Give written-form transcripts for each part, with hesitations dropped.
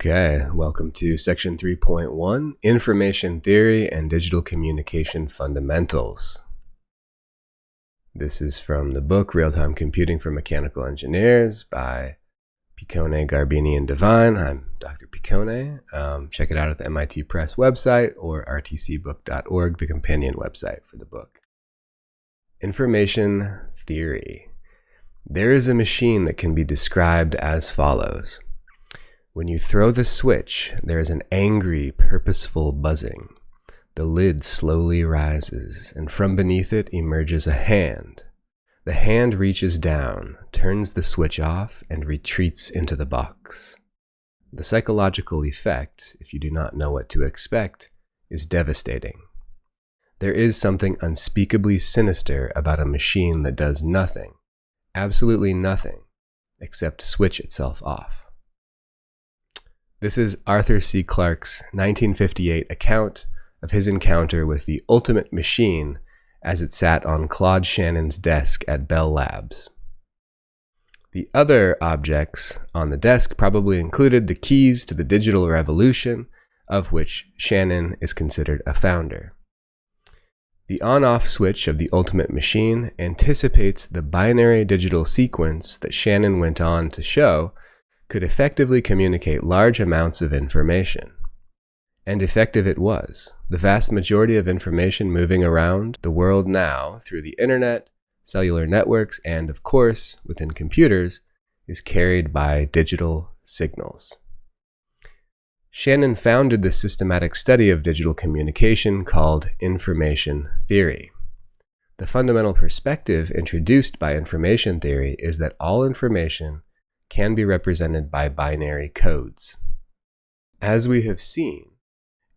Okay, welcome to section 3.1, Information Theory and Digital Communication Fundamentals. This is from the book Real-Time Computing for Mechanical Engineers by Piccone, Garbini, and Devine. I'm Dr. Piccone. Check it out at the MIT Press website or rtcbook.org, the companion website for the book. Information Theory. There is a machine that can be described as follows. When you throw the switch, there is an angry, purposeful buzzing. The lid slowly rises, and from beneath it emerges a hand. The hand reaches down, turns the switch off, and retreats into the box. The psychological effect, if you do not know what to expect, is devastating. There is something unspeakably sinister about a machine that does nothing, absolutely nothing, except switch itself off. This is Arthur C. Clarke's 1958 account of his encounter with the ultimate machine as it sat on Claude Shannon's desk at Bell Labs. The other objects on the desk probably included the keys to the digital revolution, of which Shannon is considered a founder. The on-off switch of the ultimate machine anticipates the binary digital sequence that Shannon went on to show could effectively communicate large amounts of information. And effective it was. The vast majority of information moving around the world now through the internet, cellular networks, and of course, within computers, is carried by digital signals. Shannon founded the systematic study of digital communication called information theory. The fundamental perspective introduced by information theory is that all information can be represented by binary codes. As we have seen,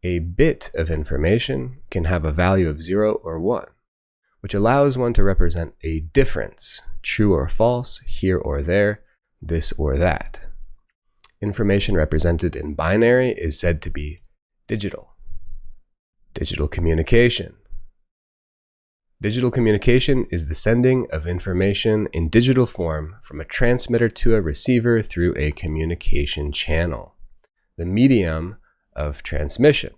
a bit of information can have a value of 0 or 1, which allows one to represent a difference, true or false, here or there, this or that. Information represented in binary is said to be digital. Digital communication. Digital communication is the sending of information in digital form from a transmitter to a receiver through a communication channel, the medium of transmission.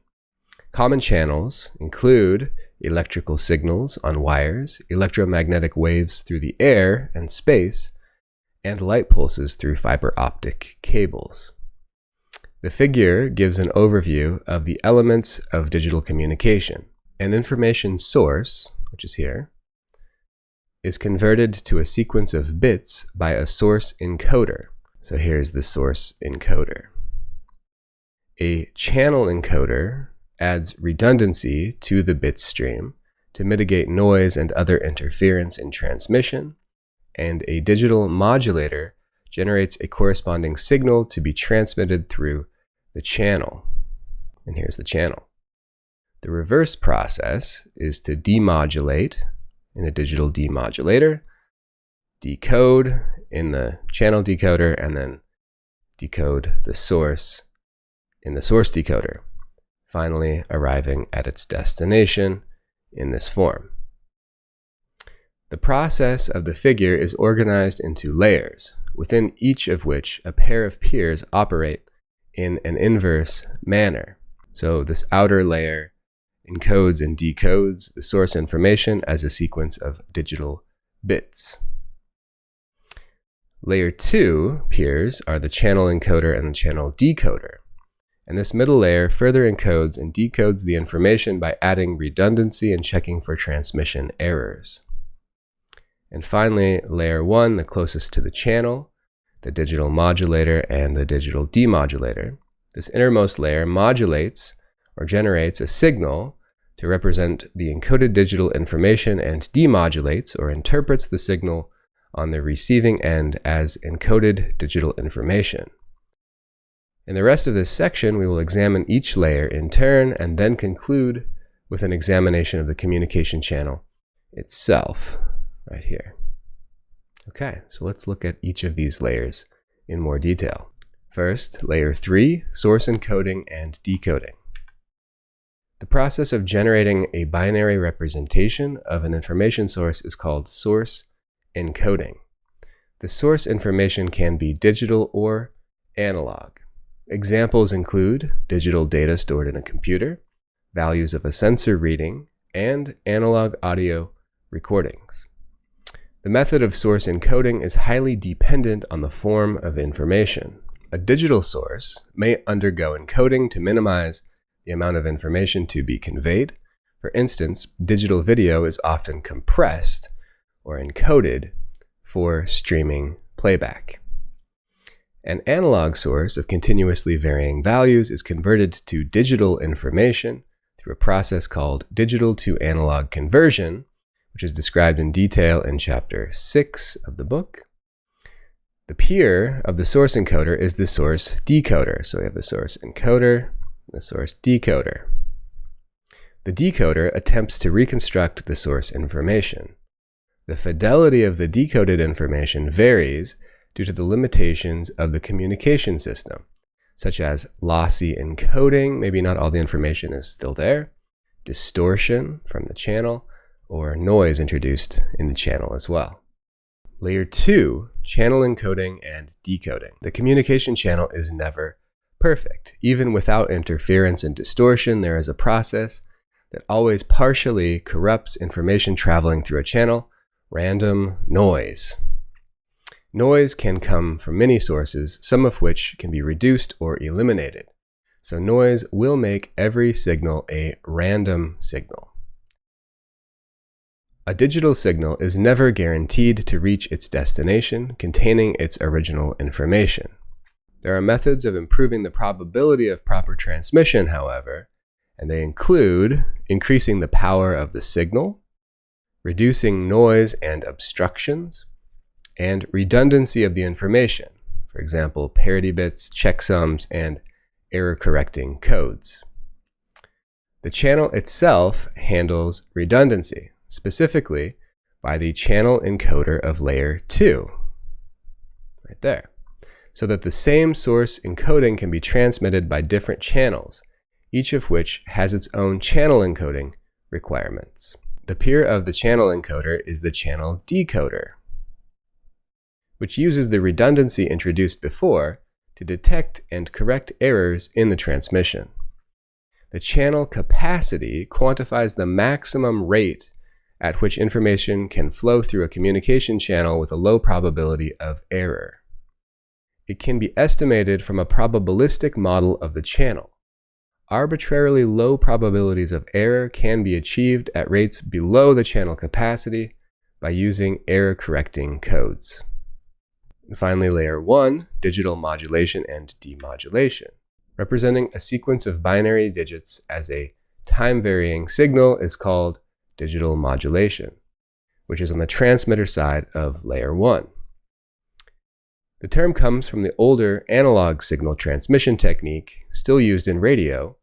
Common channels include electrical signals on wires, electromagnetic waves through the air and space, and light pulses through fiber optic cables. The figure gives an overview of the elements of digital communication. An information source, which is here, is converted to a sequence of bits by a source encoder. So here's the source encoder. A channel encoder adds redundancy to the bit stream to mitigate noise and other interference in transmission, and a digital modulator generates a corresponding signal to be transmitted through the channel. And here's the channel. The reverse process is to demodulate in a digital demodulator, decode in the channel decoder, and then decode the source in the source decoder, finally arriving at its destination in this form. The process of the figure is organized into layers, within each of which a pair of peers operate in an inverse manner. So this outer layer encodes and decodes the source information as a sequence of digital bits. Layer 2 peers are the channel encoder and the channel decoder. And this middle layer further encodes and decodes the information by adding redundancy and checking for transmission errors. And finally, layer 1, the closest to the channel, the digital modulator and the digital demodulator. This innermost layer modulates or generates a signal to represent the encoded digital information and demodulates or interprets the signal on the receiving end as encoded digital information. In the rest of this section, we will examine each layer in turn and then conclude with an examination of the communication channel itself, right here. Okay, so let's look at each of these layers in more detail. First, layer 3, source encoding and decoding. The process of generating a binary representation of an information source is called source encoding. The source information can be digital or analog. Examples include digital data stored in a computer, values of a sensor reading, and analog audio recordings. The method of source encoding is highly dependent on the form of information. A digital source may undergo encoding to minimize the amount of information to be conveyed. For instance, digital video is often compressed or encoded for streaming playback. An analog source of continuously varying values is converted to digital information through a process called digital to analog conversion, which is described in detail in Chapter 6 of the book. The peer of the source encoder is the source decoder. So we have the source encoder, the source decoder. The decoder attempts to reconstruct the source information. The fidelity of the decoded information varies due to the limitations of the communication system, such as lossy encoding, maybe not all the information is still there, distortion from the channel, or noise introduced in the channel as well. Layer 2, channel encoding and decoding. The communication channel is never perfect. Even without interference and distortion, there is a process that always partially corrupts information traveling through a channel: random noise. Noise can come from many sources, some of which can be reduced or eliminated. So noise will make every signal a random signal. A digital signal is never guaranteed to reach its destination containing its original information. There are methods of improving the probability of proper transmission, however, and they include increasing the power of the signal, reducing noise and obstructions, and redundancy of the information, for example, parity bits, checksums, and error-correcting codes. The channel itself handles redundancy, specifically by the channel encoder of layer 2, right there, so that the same source encoding can be transmitted by different channels, each of which has its own channel encoding requirements. The peer of the channel encoder is the channel decoder, which uses the redundancy introduced before to detect and correct errors in the transmission. The channel capacity quantifies the maximum rate at which information can flow through a communication channel with a low probability of error. It can be estimated from a probabilistic model of the channel. Arbitrarily low probabilities of error can be achieved at rates below the channel capacity by using error-correcting codes. And finally, layer 1, digital modulation and demodulation. Representing a sequence of binary digits as a time-varying signal is called digital modulation, which is on the transmitter side of layer 1. The term comes from the older analog signal transmission technique still used in radio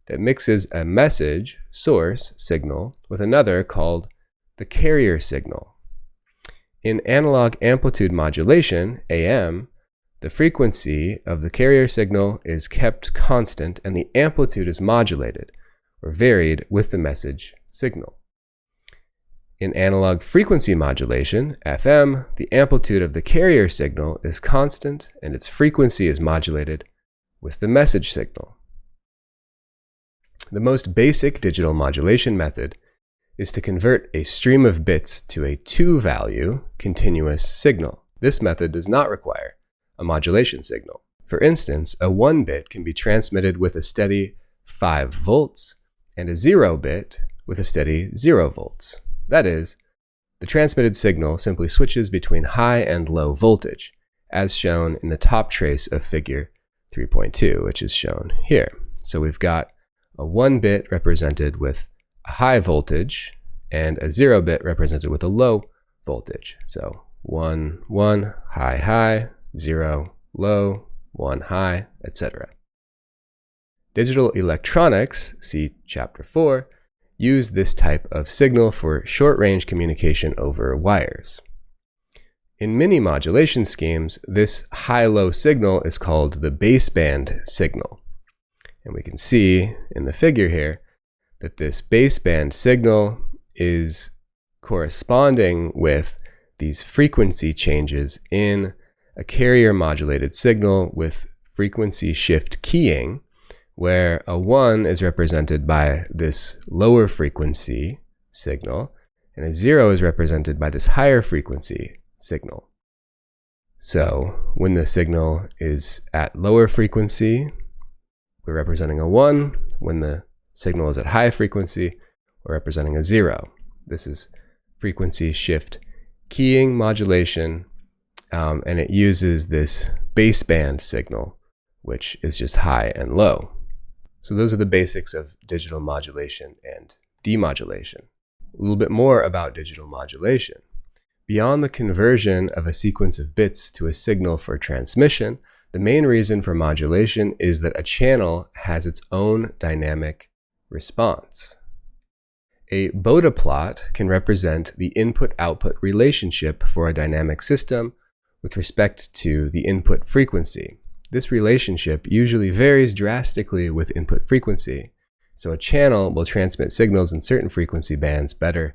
that mixes a message source signal with another called the carrier signal. In analog amplitude modulation, AM, the frequency of the carrier signal is kept constant and the amplitude is modulated or varied with the message signal. In analog frequency modulation, FM, the amplitude of the carrier signal is constant and its frequency is modulated with the message signal. The most basic digital modulation method is to convert a stream of bits to a two-value continuous signal. This method does not require a modulation signal. For instance, a 1-bit can be transmitted with a steady 5 volts and a 0-bit with a steady 0 volts. That is, the transmitted signal simply switches between high and low voltage, as shown in the top trace of figure 3.2, which is shown here. So we've got a 1-bit represented with a high voltage and a 0-bit represented with a low voltage. So 1, 1, high, high, 0, low, 1, high, etc. Digital electronics, see Chapter 4, use this type of signal for short-range communication over wires. In many modulation schemes, this high-low signal is called the baseband signal. And we can see in the figure here that this baseband signal is corresponding with these frequency changes in a carrier modulated signal with frequency shift keying, where a 1 is represented by this lower frequency signal, and a 0 is represented by this higher frequency signal. So when the signal is at lower frequency, we're representing a 1. When the signal is at high frequency, we're representing a 0. This is frequency shift keying modulation, and it uses this baseband signal, which is just high and low. So those are the basics of digital modulation and demodulation. A little bit more about digital modulation. Beyond the conversion of a sequence of bits to a signal for transmission, the main reason for modulation is that a channel has its own dynamic response. A Bode plot can represent the input-output relationship for a dynamic system with respect to the input frequency. This relationship usually varies drastically with input frequency, so a channel will transmit signals in certain frequency bands better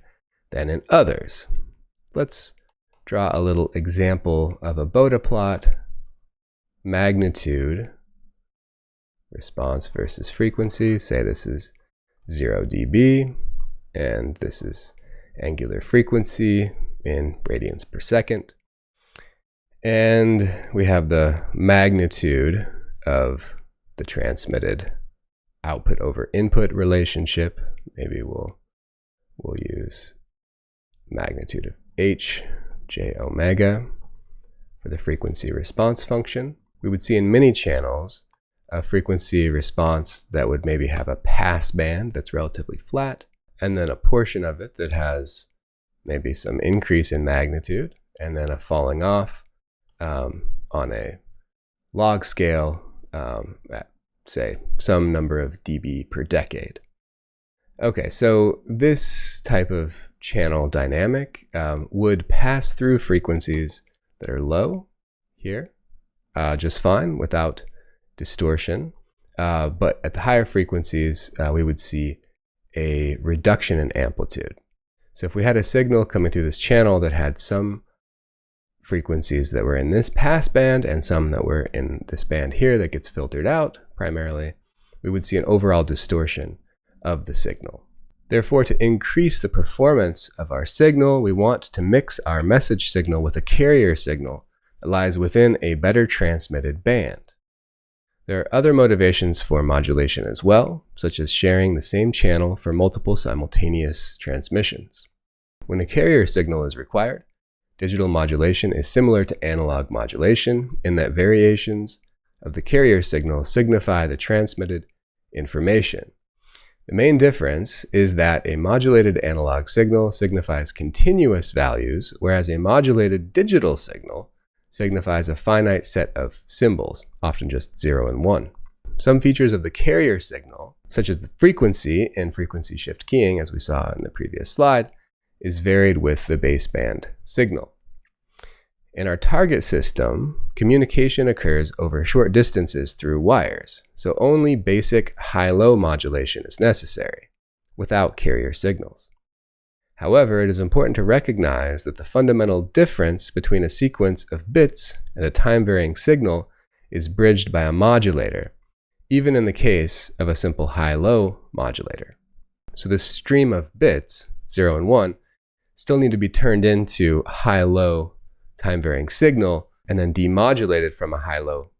than in others. Let's draw a little example of a Bode plot. Magnitude, response versus frequency. Say this is 0 dB, and this is angular frequency in radians per second. And we have the magnitude of the transmitted output over input relationship. Maybe we'll use magnitude of h, j omega for the frequency response function. We would see in many channels a frequency response that would maybe have a pass band that's relatively flat, and then a portion of it that has maybe some increase in magnitude, and then a falling off on a log scale at, say, some number of dB per decade. Okay, so this type of channel dynamic would pass through frequencies that are low here just fine without distortion, but at the higher frequencies we would see a reduction in amplitude. So if we had a signal coming through this channel that had some frequencies that were in this pass band and some that were in this band here that gets filtered out primarily, we would see an overall distortion of the signal. Therefore, to increase the performance of our signal, we want to mix our message signal with a carrier signal that lies within a better transmitted band. There are other motivations for modulation as well, such as sharing the same channel for multiple simultaneous transmissions. When a carrier signal is required, digital modulation is similar to analog modulation in that variations of the carrier signal signify the transmitted information. The main difference is that a modulated analog signal signifies continuous values, whereas a modulated digital signal signifies a finite set of symbols, often just 0 and 1. Some features of the carrier signal, such as the frequency and frequency shift keying, as we saw in the previous slide, is varied with the baseband signal. In our target system, communication occurs over short distances through wires, so only basic high-low modulation is necessary, without carrier signals. However, it is important to recognize that the fundamental difference between a sequence of bits and a time-varying signal is bridged by a modulator, even in the case of a simple high-low modulator. So this stream of bits, 0 and 1, still need to be turned into high-low time-varying signal and then demodulated from a high-low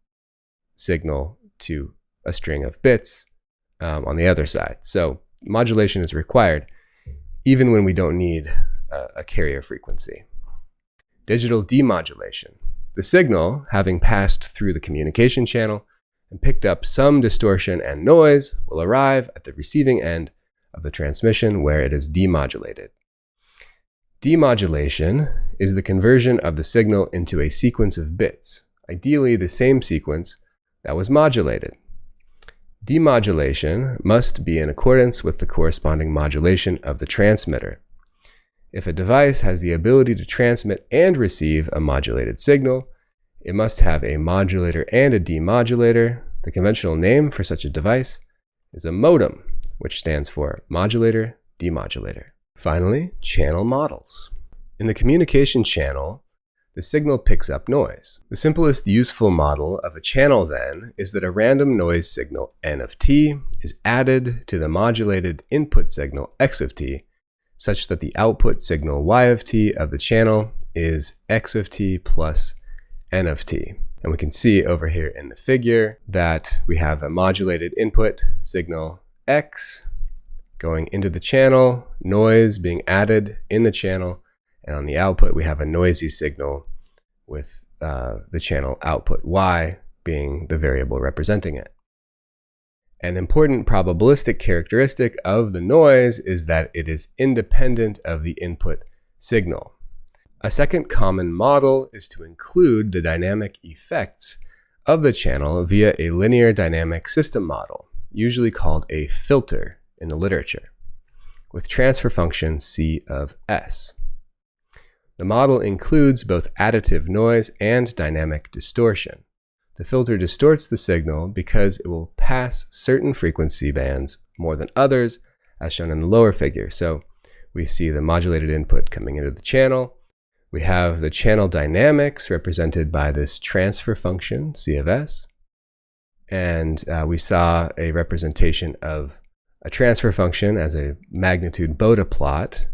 signal to a string of bits on the other side. So modulation is required even when we don't need a carrier frequency. Digital demodulation. The signal, having passed through the communication channel and picked up some distortion and noise, will arrive at the receiving end of the transmission where it is demodulated. Demodulation is the conversion of the signal into a sequence of bits, ideally the same sequence that was modulated. Demodulation must be in accordance with the corresponding modulation of the transmitter. If a device has the ability to transmit and receive a modulated signal, it must have a modulator and a demodulator. The conventional name for such a device is a modem, which stands for modulator-demodulator. Finally, channel models. In the communication channel, the signal picks up noise. The simplest useful model of a channel then is that a random noise signal n of t is added to the modulated input signal x of t, such that the output signal y of t of the channel is x of t plus n of t. And we can see over here in the figure that we have a modulated input signal x going into the channel, noise being added in the channel, and on the output we have a noisy signal with the channel output y being the variable representing it. An important probabilistic characteristic of the noise is that it is independent of the input signal. A second common model is to include the dynamic effects of the channel via a linear dynamic system model, usually called a filter in the literature, with transfer function C of S. The model includes both additive noise and dynamic distortion. The filter distorts the signal because it will pass certain frequency bands more than others, as shown in the lower figure. So we see the modulated input coming into the channel. We have the channel dynamics represented by this transfer function, C of S. And we saw a representation of a transfer function as a magnitude Bode plot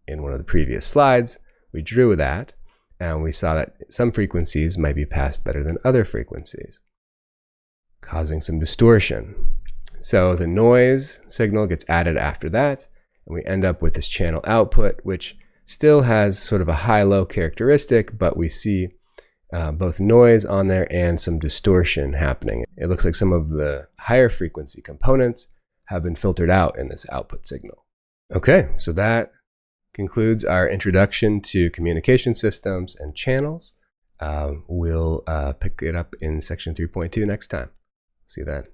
in one of the previous slides. We drew that, and we saw that some frequencies might be passed better than other frequencies, causing some distortion. So the noise signal gets added after that, and we end up with this channel output, which still has sort of a high-low characteristic, but we see both noise on there and some distortion happening. It looks like some of the higher frequency components have been filtered out in this output signal. Okay, so that concludes our introduction to communication systems and channels. We'll pick it up in section 3.2 next time. See you then.